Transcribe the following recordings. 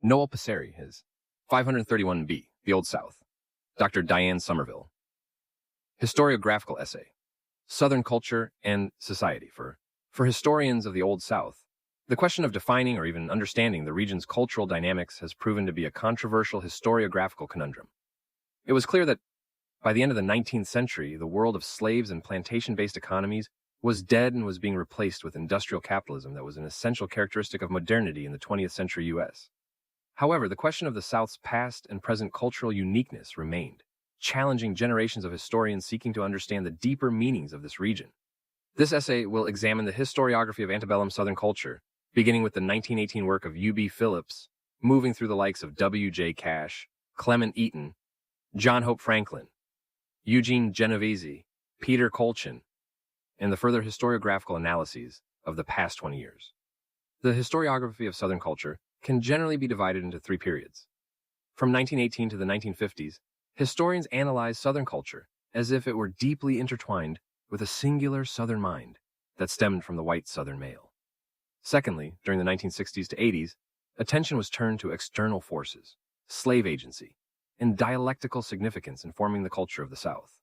Noel Passeri, his 531b, The Old South. Dr. Diane Somerville. Historiographical essay, Southern Culture and Society. For historians of the Old South, the question of defining or even understanding the region's cultural dynamics has proven to be a controversial historiographical conundrum. It was clear that by the end of the 19th century, the world of slaves and plantation-based economies was dead and was being replaced with industrial capitalism that was an essential characteristic of modernity in the 20th century U.S. However, the question of the South's past and present cultural uniqueness remained, challenging generations of historians seeking to understand the deeper meanings of this region. This essay will examine the historiography of antebellum Southern culture, beginning with the 1918 work of U.B. Phillips, moving through the likes of W.J. Cash, Clement Eaton, John Hope Franklin, Eugene Genovese, Peter Colchin, and the further historiographical analyses of the past 20 years. The historiography of Southern culture can generally be divided into three periods. From 1918 to the 1950s, historians analyze Southern culture as if it were deeply intertwined with a singular Southern mind that stemmed from the white Southern male. Secondly, during the 1960s to 80s, attention was turned to external forces, slave agency, and dialectical significance in forming the culture of the South.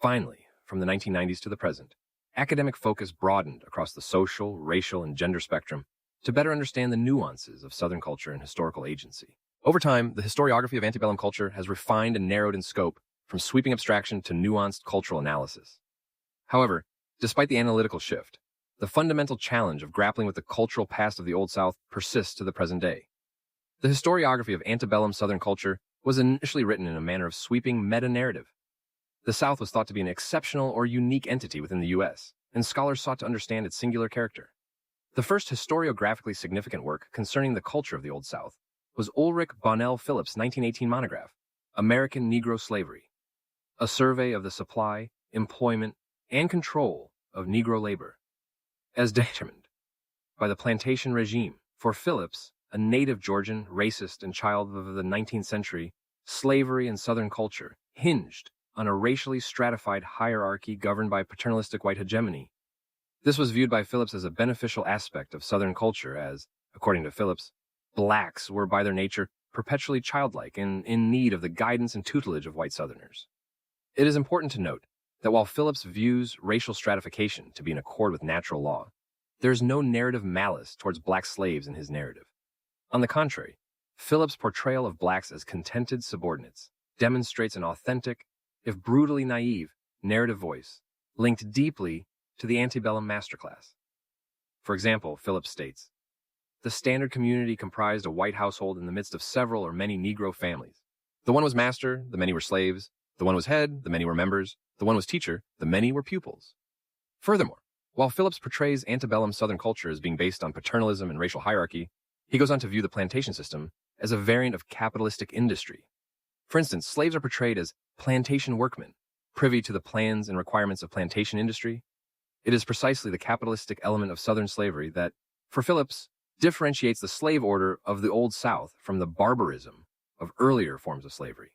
Finally, from the 1990s to the present, academic focus broadened across the social, racial, and gender spectrum to better understand the nuances of Southern culture and historical agency. Over time, the historiography of antebellum culture has refined and narrowed in scope from sweeping abstraction to nuanced cultural analysis. However, despite the analytical shift, the fundamental challenge of grappling with the cultural past of the Old South persists to the present day. The historiography of antebellum Southern culture was initially written in a manner of sweeping meta-narrative. The South was thought to be an exceptional or unique entity within the U.S., and scholars sought to understand its singular character. The first historiographically significant work concerning the culture of the Old South was Ulrich Bonnell Phillips' 1918 monograph, American Negro Slavery, a survey of the supply, employment, and control of Negro labor, as determined by the plantation regime. For Phillips, a native Georgian, racist, and child of the 19th century, slavery and Southern culture hinged on a racially stratified hierarchy governed by paternalistic white hegemony. This was viewed by Phillips as a beneficial aspect of Southern culture as, according to Phillips, blacks were by their nature perpetually childlike and in need of the guidance and tutelage of white Southerners. It is important to note that while Phillips views racial stratification to be in accord with natural law, there is no narrative malice towards black slaves in his narrative. On the contrary, Phillips' portrayal of blacks as contented subordinates demonstrates an authentic, if brutally naive, narrative voice linked deeply to the antebellum masterclass. For example, Phillips states, "The standard community comprised a white household in the midst of several or many Negro families. The one was master, the many were slaves. The one was head, the many were members. The one was teacher, the many were pupils." Furthermore, while Phillips portrays antebellum Southern culture as being based on paternalism and racial hierarchy, he goes on to view the plantation system as a variant of capitalistic industry. For instance, slaves are portrayed as plantation workmen, privy to the plans and requirements of plantation industry. It is precisely the capitalistic element of Southern slavery that, for Phillips, differentiates the slave order of the Old South from the barbarism of earlier forms of slavery.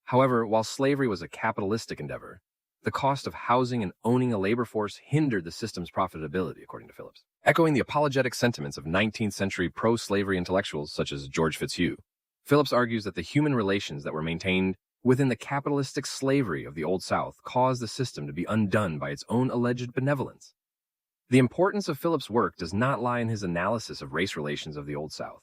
However, while slavery was a capitalistic endeavor, the cost of housing and owning a labor force hindered the system's profitability, according to Phillips. Echoing the apologetic sentiments of 19th century pro-slavery intellectuals such as George Fitzhugh, Phillips argues that the human relations that were maintained within the capitalistic slavery of the Old South caused the system to be undone by its own alleged benevolence. The importance of Phillips' work does not lie in his analysis of race relations of the Old South.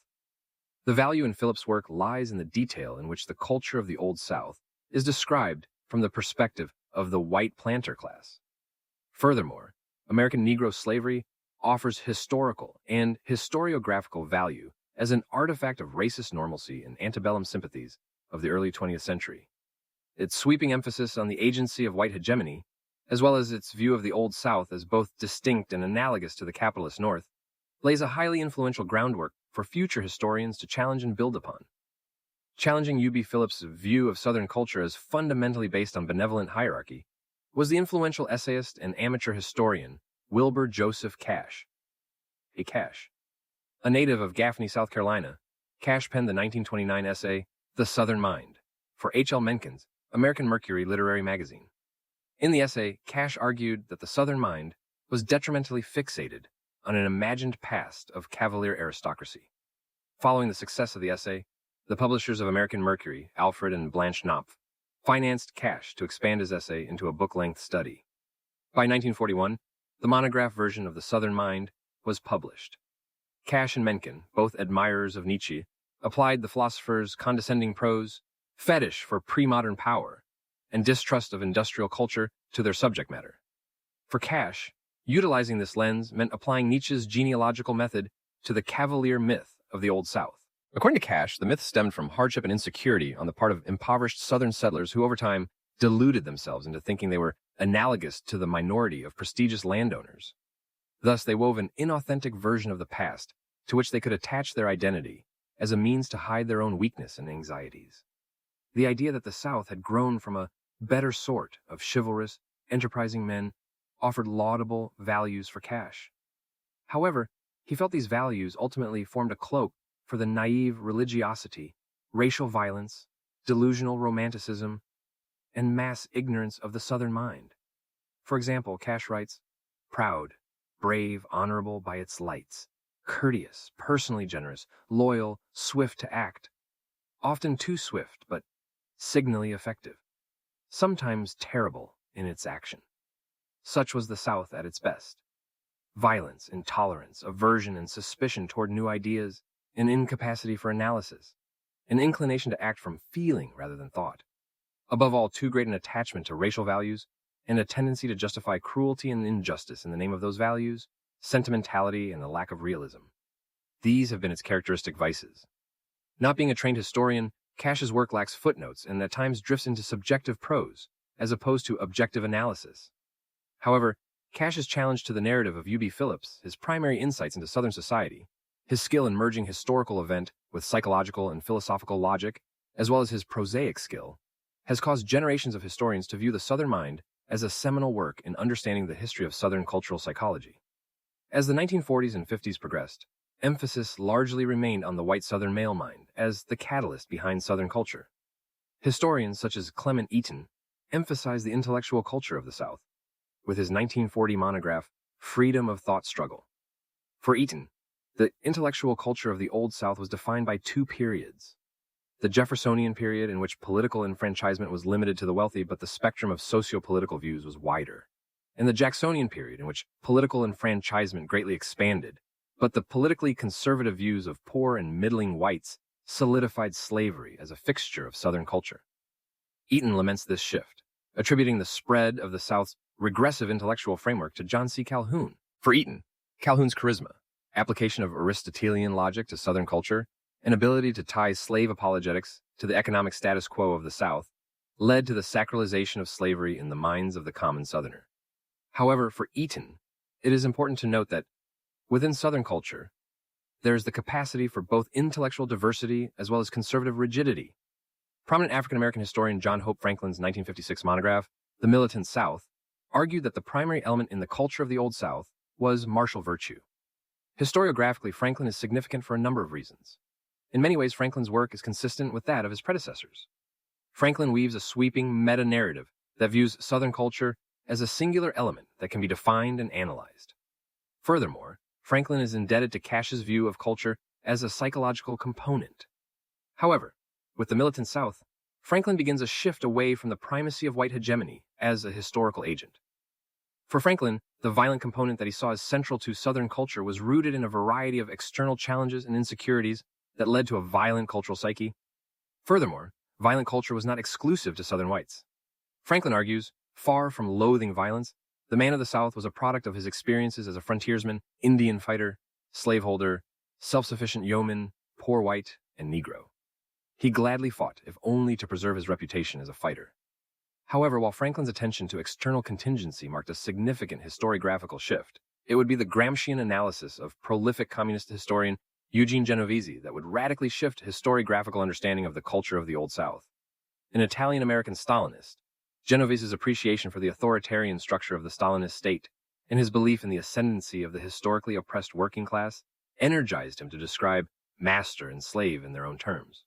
The value in Phillips' work lies in the detail in which the culture of the Old South is described from the perspective of the white planter class. Furthermore, American Negro slavery offers historical and historiographical value as an artifact of racist normalcy and antebellum sympathies of the early 20th century. Its sweeping emphasis on the agency of white hegemony, as well as its view of the Old South as both distinct and analogous to the capitalist North, lays a highly influential groundwork for future historians to challenge and build upon. Challenging U.B. Phillips' view of Southern culture as fundamentally based on benevolent hierarchy was the influential essayist and amateur historian Wilbur Joseph Cash. A native of Gaffney, South Carolina, Cash penned the 1929 essay, The Southern Mind, for H.L. Mencken's American Mercury literary magazine. In the essay, Cash argued that the Southern mind was detrimentally fixated on an imagined past of cavalier aristocracy. Following the success of the essay, the publishers of American Mercury, Alfred and Blanche Knopf, financed Cash to expand his essay into a book-length study. By 1941, the monograph version of The Southern Mind was published. Cash and Mencken, both admirers of Nietzsche, applied the philosopher's condescending prose, fetish for pre-modern power, and distrust of industrial culture to their subject matter. For Cash, utilizing this lens meant applying Nietzsche's genealogical method to the cavalier myth of the Old South. According to Cash, the myth stemmed from hardship and insecurity on the part of impoverished Southern settlers who over time deluded themselves into thinking they were analogous to the minority of prestigious landowners. Thus, they wove an inauthentic version of the past to which they could attach their identity as a means to hide their own weakness and anxieties. The idea that the South had grown from a better sort of chivalrous, enterprising men offered laudable values for Cash. However, he felt these values ultimately formed a cloak for the naive religiosity, racial violence, delusional romanticism, and mass ignorance of the Southern mind. For example, Cash writes, "Proud, brave, honorable by its lights, courteous, personally generous, loyal, swift to act, often too swift, but signally effective, sometimes terrible in its action." Such was the South at its best. Violence, intolerance, aversion, and suspicion toward new ideas, an incapacity for analysis, an inclination to act from feeling rather than thought. Above all, too great an attachment to racial values, and a tendency to justify cruelty and injustice in the name of those values, sentimentality, and a lack of realism. These have been its characteristic vices. Not being a trained historian, Cash's work lacks footnotes and at times drifts into subjective prose, as opposed to objective analysis. However, Cash's challenge to the narrative of U.B. Phillips, his primary insights into Southern society, his skill in merging historical event with psychological and philosophical logic, as well as his prosaic skill, has caused generations of historians to view The Southern Mind as a seminal work in understanding the history of Southern cultural psychology. As the 1940s and 50s progressed, emphasis largely remained on the white Southern male mind as the catalyst behind Southern culture. Historians such as Clement Eaton emphasized the intellectual culture of the South, with his 1940 monograph, Freedom of Thought Struggle. For Eaton, the intellectual culture of the Old South was defined by two periods. The Jeffersonian period, in which political enfranchisement was limited to the wealthy, but the spectrum of socio-political views was wider. And the Jacksonian period, in which political enfranchisement greatly expanded, but the politically conservative views of poor and middling whites solidified slavery as a fixture of Southern culture. Eaton laments this shift, attributing the spread of the South's regressive intellectual framework to John C. Calhoun. For Eaton, Calhoun's charisma, application of Aristotelian logic to Southern culture, and ability to tie slave apologetics to the economic status quo of the South led to the sacralization of slavery in the minds of the common Southerner. However, for Eaton, it is important to note that within Southern culture, there is the capacity for both intellectual diversity as well as conservative rigidity. Prominent African-American historian John Hope Franklin's 1956 monograph, The Militant South, argued that the primary element in the culture of the Old South was martial virtue. Historiographically, Franklin is significant for a number of reasons. In many ways, Franklin's work is consistent with that of his predecessors. Franklin weaves a sweeping meta-narrative that views Southern culture as a singular element that can be defined and analyzed. Furthermore, Franklin is indebted to Cash's view of culture as a psychological component. However, with the Militant South, Franklin begins a shift away from the primacy of white hegemony as a historical agent. For Franklin, the violent component that he saw as central to Southern culture was rooted in a variety of external challenges and insecurities that led to a violent cultural psyche. Furthermore, violent culture was not exclusive to Southern whites. Franklin argues, far from loathing violence, the man of the South was a product of his experiences as a frontiersman, Indian fighter, slaveholder, self-sufficient yeoman, poor white, and Negro. He gladly fought, if only to preserve his reputation as a fighter. However, while Franklin's attention to external contingency marked a significant historiographical shift, it would be the Gramscian analysis of prolific communist historian Eugene Genovese that would radically shift historiographical understanding of the culture of the Old South. An Italian-American Stalinist, Genovese's appreciation for the authoritarian structure of the Stalinist state and his belief in the ascendancy of the historically oppressed working class energized him to describe master and slave in their own terms.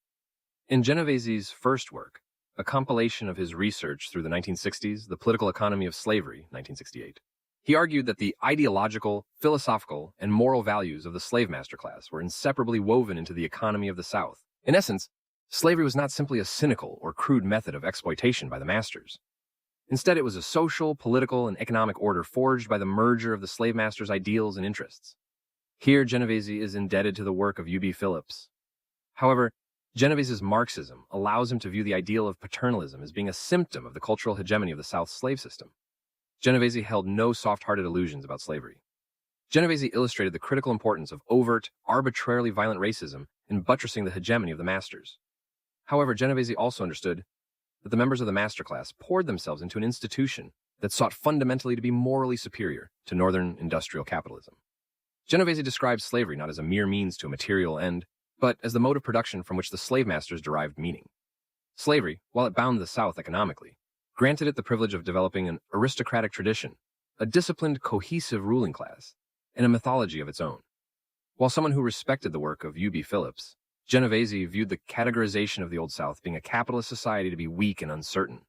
In Genovese's first work, a compilation of his research through the 1960s, The Political Economy of Slavery, 1968, He argued that the ideological, philosophical, and moral values of the slave master class were inseparably woven into the economy of the South. In essence, slavery was not simply a cynical or crude method of exploitation by the masters. Instead, it was a social, political, and economic order forged by the merger of the slave master's ideals and interests. Here, Genovese is indebted to the work of U.B. Phillips. However, Genovese's Marxism allows him to view the ideal of paternalism as being a symptom of the cultural hegemony of the South's slave system. Genovese held no soft-hearted illusions about slavery. Genovese illustrated the critical importance of overt, arbitrarily violent racism in buttressing the hegemony of the masters. However, Genovese also understood that the members of the master class poured themselves into an institution that sought fundamentally to be morally superior to Northern industrial capitalism. Genovese described slavery not as a mere means to a material end, but as the mode of production from which the slave masters derived meaning. Slavery, while it bound the South economically, granted it the privilege of developing an aristocratic tradition, a disciplined, cohesive ruling class, and a mythology of its own. While someone who respected the work of U.B. Phillips, Genovese viewed the categorization of the Old South being a capitalist society to be weak and uncertain.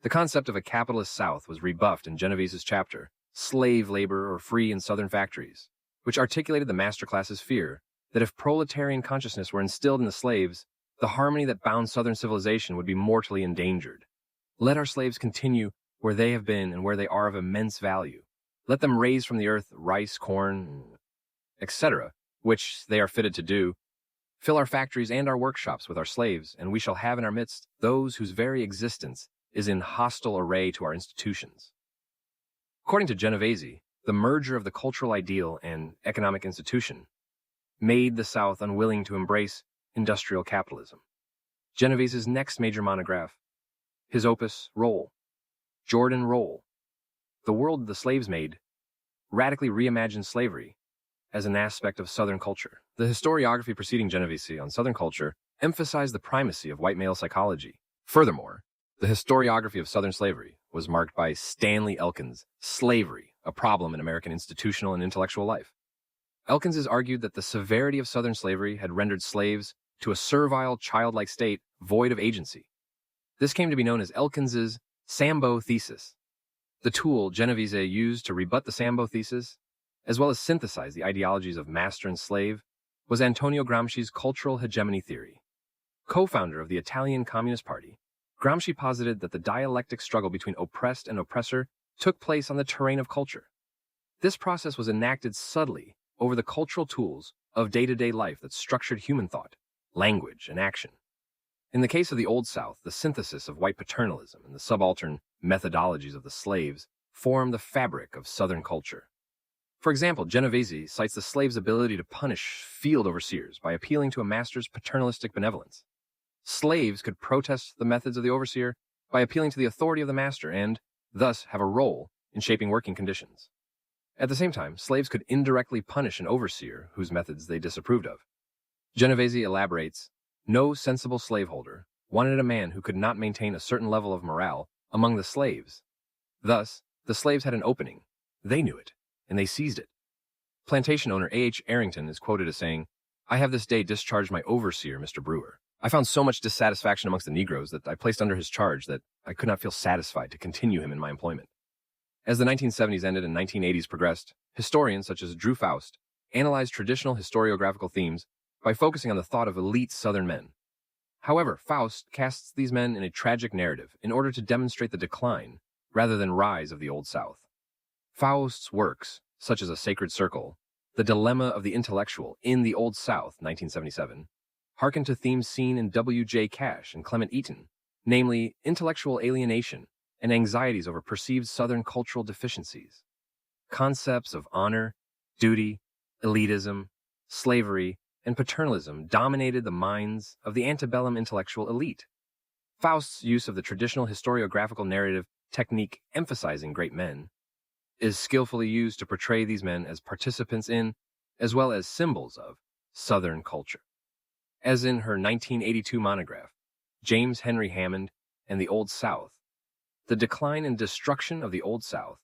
The concept of a capitalist South was rebuffed in Genovese's chapter, Slave Labor or Free in Southern Factories, which articulated the master class's fear that if proletarian consciousness were instilled in the slaves, the harmony that bound Southern civilization would be mortally endangered. Let our slaves continue where they have been and where they are of immense value. Let them raise from the earth rice, corn, etc., which they are fitted to do. Fill our factories and our workshops with our slaves, and we shall have in our midst those whose very existence is in hostile array to our institutions. According to Genovese, the merger of the cultural ideal and economic institution made the South unwilling to embrace industrial capitalism. Genovese's next major monograph, his opus, Roll, Jordan Roll, The World the Slaves Made, radically reimagined slavery as an aspect of Southern culture. The historiography preceding Genovese on Southern culture emphasized the primacy of white male psychology. Furthermore, the historiography of Southern slavery was marked by Stanley Elkins' Slavery, a Problem in American Institutional and Intellectual Life. Elkins has argued that the severity of Southern slavery had rendered slaves to a servile, childlike state void of agency. This came to be known as Elkins's Sambo thesis. The tool Genovese used to rebut the Sambo thesis, as well as synthesize the ideologies of master and slave, was Antonio Gramsci's cultural hegemony theory. Co-founder of the Italian Communist Party, Gramsci posited that the dialectic struggle between oppressed and oppressor took place on the terrain of culture. This process was enacted subtly over the cultural tools of day-to-day life that structured human thought, language, and action. In the case of the Old South, the synthesis of white paternalism and the subaltern methodologies of the slaves form the fabric of Southern culture. For example, Genovese cites the slave's ability to punish field overseers by appealing to a master's paternalistic benevolence. Slaves could protest the methods of the overseer by appealing to the authority of the master and, thus, have a role in shaping working conditions. At the same time, slaves could indirectly punish an overseer whose methods they disapproved of. Genovese elaborates, no sensible slaveholder wanted a man who could not maintain a certain level of morale among the slaves. Thus, the slaves had an opening. They knew it, and they seized it. Plantation owner A.H. Arrington is quoted as saying, I have this day discharged my overseer, Mr. Brewer. I found so much dissatisfaction amongst the Negroes that I placed under his charge that I could not feel satisfied to continue him in my employment. As the 1970s ended and 1980s progressed, historians such as Drew Faust analyzed traditional historiographical themes by focusing on the thought of elite Southern men. However, Faust casts these men in a tragic narrative in order to demonstrate the decline rather than rise of the Old South. Faust's works, such as A Sacred Circle, The Dilemma of the Intellectual in the Old South, 1977, hearken to themes seen in W.J. Cash and Clement Eaton, namely intellectual alienation and anxieties over perceived Southern cultural deficiencies. Concepts of honor, duty, elitism, slavery, and paternalism dominated the minds of the antebellum intellectual elite. Faust's use of the traditional historiographical narrative technique emphasizing great men is skillfully used to portray these men as participants in, as well as symbols of, Southern culture. As in her 1982 monograph, James Henry Hammond and the Old South, the decline and destruction of the Old South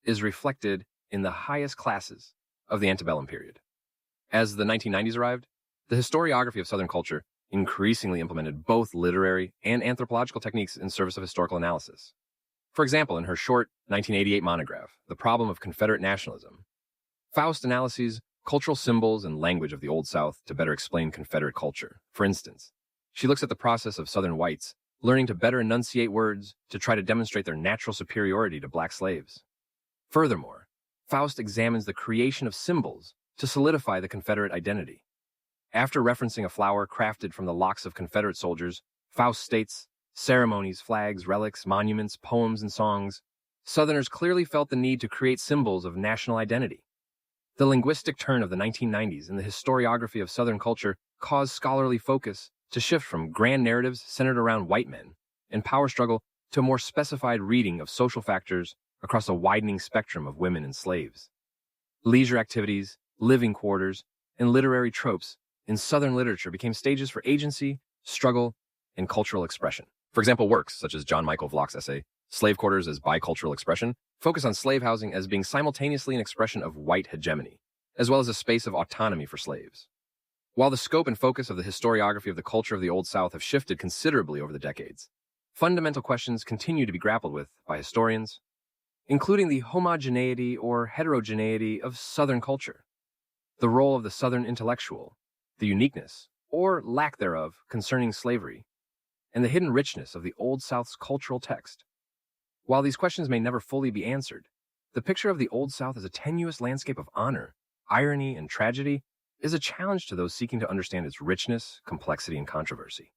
is reflected in the highest classes of the antebellum period. As the 1990s arrived, the historiography of Southern culture increasingly implemented both literary and anthropological techniques in service of historical analysis. For example, in her short 1988 monograph, The Problem of Confederate Nationalism, Faust analyses cultural symbols and language of the Old South to better explain Confederate culture. For instance, she looks at the process of Southern whites learning to better enunciate words to try to demonstrate their natural superiority to black slaves. Furthermore, Faust examines the creation of symbols to solidify the Confederate identity. After referencing a flower crafted from the locks of Confederate soldiers, Faust states, ceremonies, flags, relics, monuments, poems, and songs, Southerners clearly felt the need to create symbols of national identity. The linguistic turn of the 1990s in the historiography of Southern culture caused scholarly focus to shift from grand narratives centered around white men and power struggle to a more specified reading of social factors across a widening spectrum of women and slaves. Leisure activities, living quarters, and literary tropes in Southern literature became stages for agency, struggle, and cultural expression. For example, works such as John Michael Vlach's essay, Slave Quarters as Bicultural Expression, focus on slave housing as being simultaneously an expression of white hegemony, as well as a space of autonomy for slaves. While the scope and focus of the historiography of the culture of the Old South have shifted considerably over the decades, fundamental questions continue to be grappled with by historians, including the homogeneity or heterogeneity of Southern culture, the role of the Southern intellectual, the uniqueness, or lack thereof, concerning slavery, and the hidden richness of the Old South's cultural text. While these questions may never fully be answered, the picture of the Old South as a tenuous landscape of honor, irony, and tragedy is a challenge to those seeking to understand its richness, complexity, and controversy.